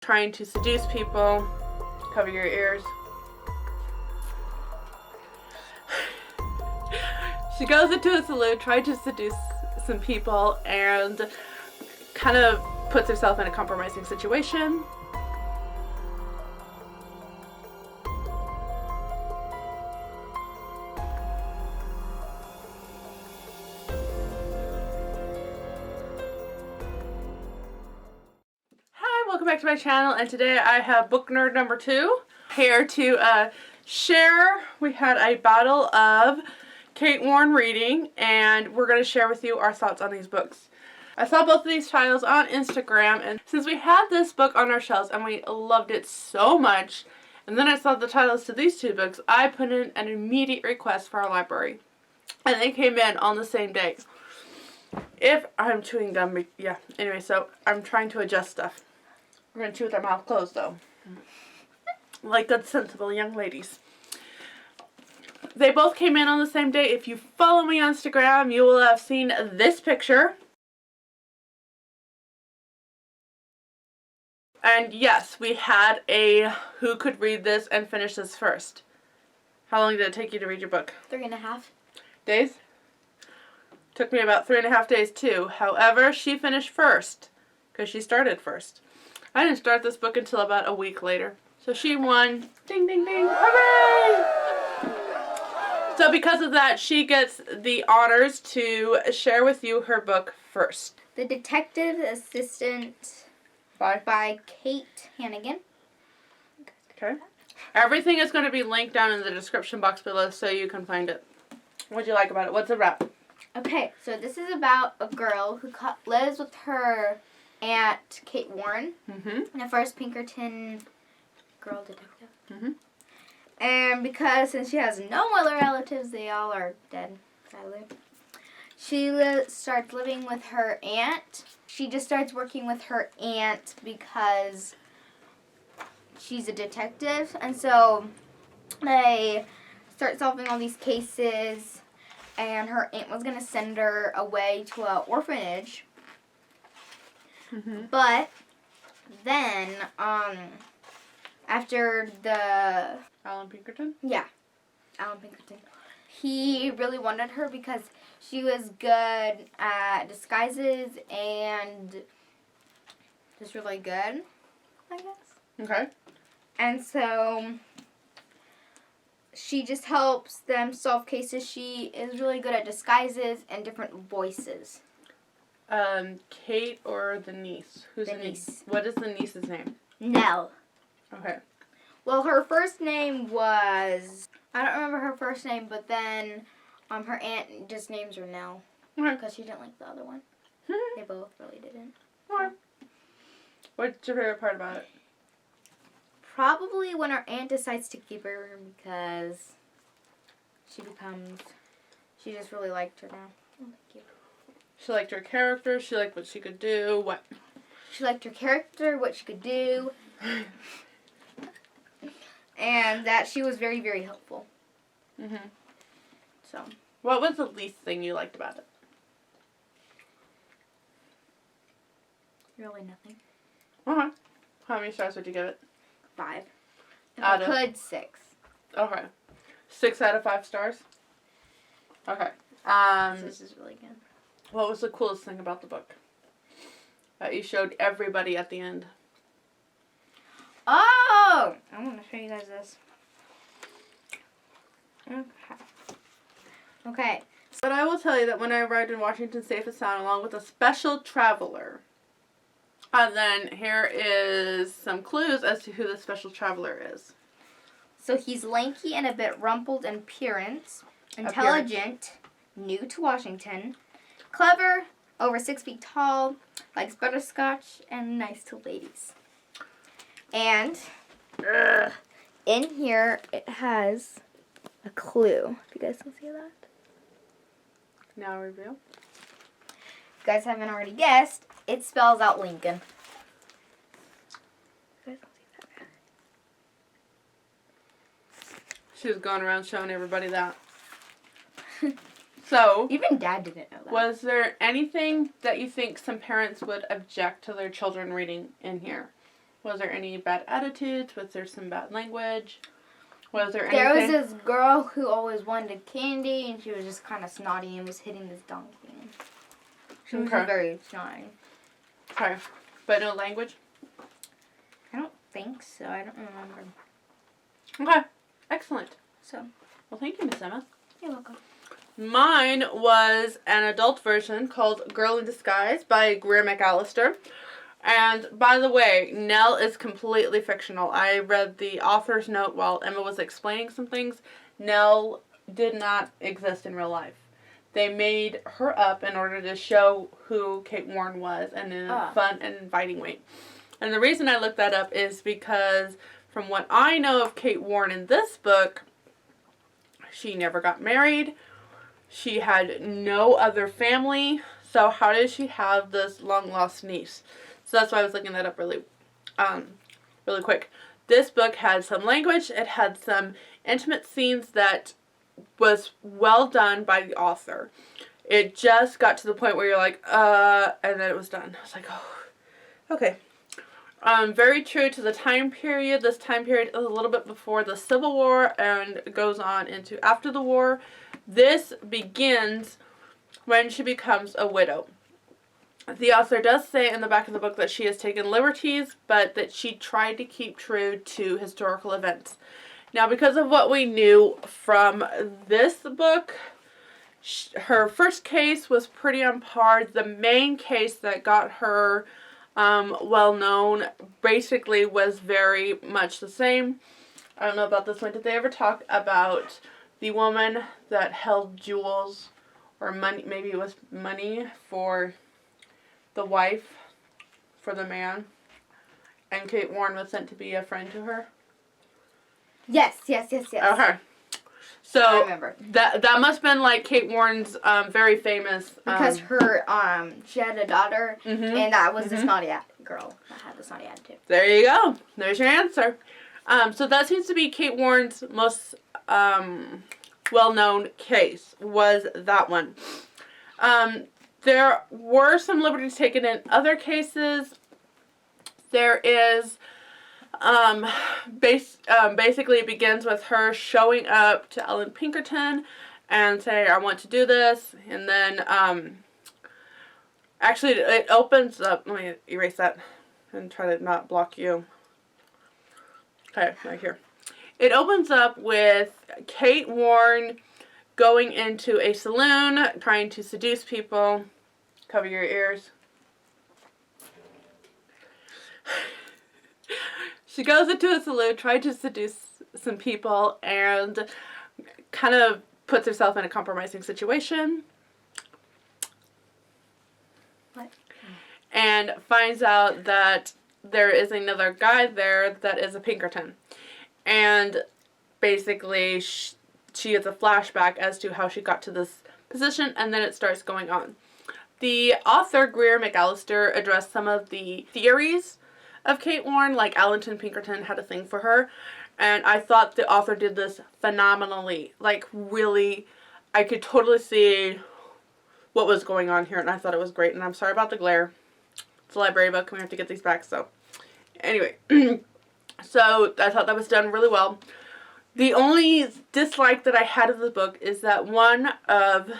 trying to seduce people. Cover your ears. She goes into a saloon trying to seduce some people and kind of puts herself in a compromising situation. Welcome back to my channel, and today I have book nerd number 2 here to share. We had a bottle of Kate Warne reading, and we're going to share with you our thoughts on these books. I saw both of these titles on Instagram, and since we had this book on our shelves and we loved it so much, and then I saw the titles to these two books, I put in an immediate request for our library, and they came in on the same day. If I'm chewing gum, yeah, anyway, so I'm trying to adjust stuff. We're going to chew with our mouth closed, though. Like good, sensible young ladies. They both came in on the same day. If you follow me on Instagram, you will have seen this picture. And yes, we had a who could read this and finish this first. How long did it take you to read your book? 3.5 days. Took me about 3.5 days, too. However, she finished first because she started first. I didn't start this book until about a week later. So she won. Ding, ding, ding. Hooray! So because of that, she gets the honors to share with you her book first. The Detective Assistant by Kate Hannigan. Okay. Everything is going to be linked down in the description box below so you can find it. What do you like about it? What's it about? Okay, so this is about a girl who lives with her Aunt Kate Warne, the first Pinkerton girl detective. And because since she has no other relatives, they all are dead, sadly. She starts living with her aunt. She just starts working with her aunt because she's a detective, and so they start solving all these cases. And her aunt was gonna send her away to an orphanage. But then, after the... Alan Pinkerton? Yeah, Alan Pinkerton. He really wanted her because she was good at disguises and just really good, I guess. Okay. And so she just helps them solve cases. She is really good at disguises and different voices. Kate or the niece? Who's the niece? What is the niece's name? Nell. Okay. Well, her first name was... I don't remember her first name, but then her aunt just names her Nell. Okay. Because she didn't like the other one. They both really didn't. Okay. What's your favorite part about it? Probably when her aunt decides to keep her because she just really liked her now. Oh, thank you. She liked her character. She liked what she could do. What? She liked her character, what she could do. And that she was very, very helpful. So. What was the least thing you liked about it? Really nothing. Okay. How many stars would you give it? 5. If I could, 6. Okay. 6 out of 5 stars? Okay. This is really good. What was the coolest thing about the book that you showed everybody at the end? Oh! I want to show you guys this. Okay. But I will tell you that when I arrived in Washington safe and sound along with a special traveler. And then here is some clues as to who the special traveler is. So he's lanky and a bit rumpled in appearance, intelligent, new to Washington, clever, over 6 feet tall, likes butterscotch, and nice to ladies. And in here it has a clue. If you guys can see that. Now reveal. If you guys haven't already guessed, it spells out Lincoln. You guys can see that. She was going around showing everybody that. So, even Dad didn't know that. Was there anything that you think some parents would object to their children reading in here? Was there any bad attitudes? Was there some bad language? Was there anything? There was this girl who always wanted candy, and she was just kind of snotty and was hitting this donkey. She was very snotty. Okay. But no language? I don't think so. I don't remember. Okay. Excellent. So. Well, thank you, Miss Emma. You're welcome. Mine was an adult version called Girl in Disguise by Greer McAllister. And by the way, Nell is completely fictional. I read the author's note while Emma was explaining some things. Nell did not exist in real life. They made her up in order to show who Kate Warne was and in a fun and inviting way. And the reason I looked that up is because from what I know of Kate Warne in this book, she never got married. She had no other family. So how did she have this long-lost niece? So that's why I was looking that up really quick. This book had some language. It had some intimate scenes that was well done by the author. It just got to the point where you're like, and then it was done. I was like, oh, okay. Very true to the time period. This time period is a little bit before the Civil War and goes on into after the war. This begins when she becomes a widow. The author does say in the back of the book that she has taken liberties, but that she tried to keep true to historical events. Now, because of what we knew from this book, her first case was pretty on par. The main case that got her well known basically was very much the same. I don't know about this one. Did they ever talk about the woman that held jewels or money? Maybe it was money for the wife for the man, and Kate Warne was sent to be a friend to her. Yes. Okay. So I remember. That must have been like Kate Warne's very famous because she had a daughter, and that was the snotty girl that had the snotty attitude. There you go. There's your answer. So that seems to be Kate Warne's most well-known case, was that one. There were some liberties taken in other cases. There is, basically it begins with her showing up to Ellen Pinkerton and saying, I want to do this. And then, actually it opens up, let me erase that and try to not block you. Okay, right here. It opens up with Kate Warne going into a saloon, trying to seduce people. Cover your ears. She goes into a saloon, trying to seduce some people, and kind of puts herself in a compromising situation. What? And finds out that there is another guy there that is a Pinkerton. And basically, she gets a flashback as to how she got to this position, and then it starts going on. The author, Greer McAllister, addressed some of the theories of Kate Warne, like Allenton Pinkerton had a thing for her, and I thought the author did this phenomenally. Like, really, I could totally see what was going on here, and I thought it was great, and I'm sorry about the glare. It's a library book, and we have to get these back, so. Anyway, so I thought that was done really well. The only dislike that I had of the book is that one of,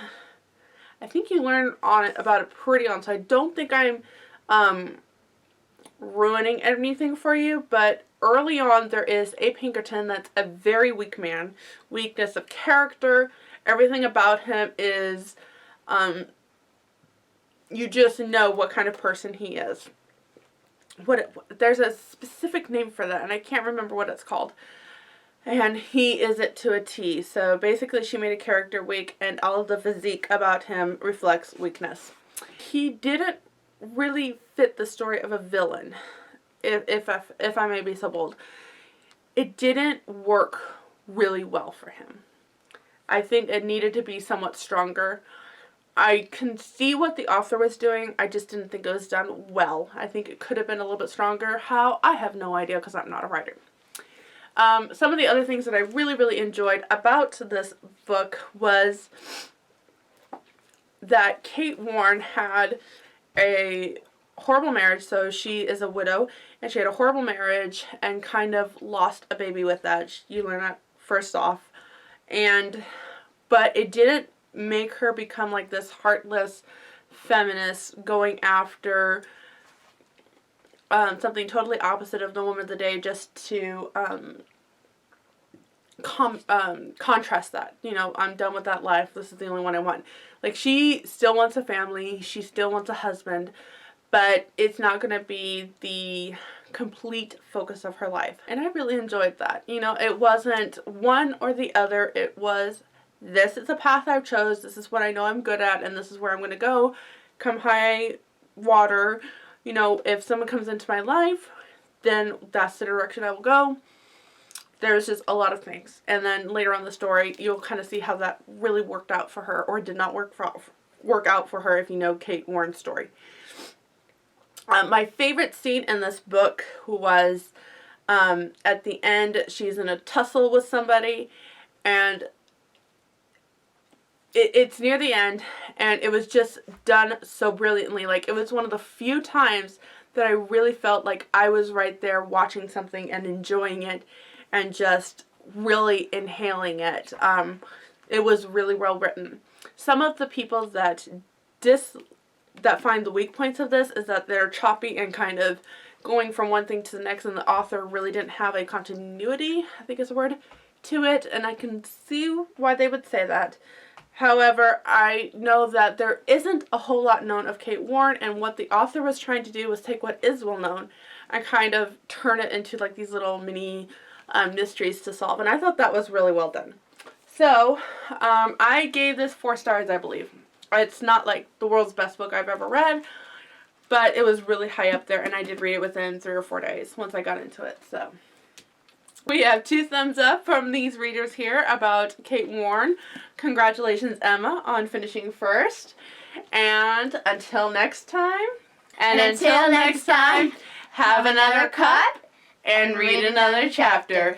I think you learn about it pretty on, so I don't think I'm ruining anything for you, but early on there is a Pinkerton that's a very weak man. Weakness of character, everything about him is, you just know what kind of person he is. There's a specific name for that, and I can't remember what it's called. And he is it to a T. So basically she made a character weak, and all of the physique about him reflects weakness. He didn't really fit the story of a villain, if I may be so bold. It didn't work really well for him. I think it needed to be somewhat stronger. I can see what the author was doing. I just didn't think it was done well. I think it could have been a little bit stronger. How? I have no idea because I'm not a writer. Some of the other things that I really, really enjoyed about this book was that Kate Warne had a horrible marriage. So she is a widow, and she had a horrible marriage and kind of lost a baby with that. You learn that first off. But it didn't make her become like this heartless feminist going after something totally opposite of the woman of the day, just to contrast that. You know, I'm done with that life. This is the only one I want. Like, she still wants a family. She still wants a husband. But it's not going to be the complete focus of her life. And I really enjoyed that. You know, it wasn't one or the other. It was, this is a path I've chose. This is what I know I'm good at. And this is where I'm going to go. Come high water. You know, if someone comes into my life, then that's the direction I will go. There's just a lot of things. And then later on in the story, you'll kind of see how that really worked out for her, or did not work out for her, if you know Kate Warne's story. My favorite scene in this book was at the end. She's in a tussle with somebody, and it's near the end, and it was just done so brilliantly. Like, it was one of the few times that I really felt like I was right there watching something and enjoying it and just really inhaling it. It was really well written. Some of the people that find the weak points of this is that they're choppy and kind of going from one thing to the next, and the author really didn't have a continuity, I think is the word, to it, and I can see why they would say that. However, I know that there isn't a whole lot known of Kate Warne, and what the author was trying to do was take what is well known and kind of turn it into like these little mini mysteries to solve, and I thought that was really well done. So, I gave this 4 stars, I believe. It's not like the world's best book I've ever read, but it was really high up there, and I did read it within 3 or 4 days once I got into it. So we have 2 thumbs up from these readers here about Kate Warne. Congratulations, Emma, on finishing first. And until next time, have another cup and read another chapter.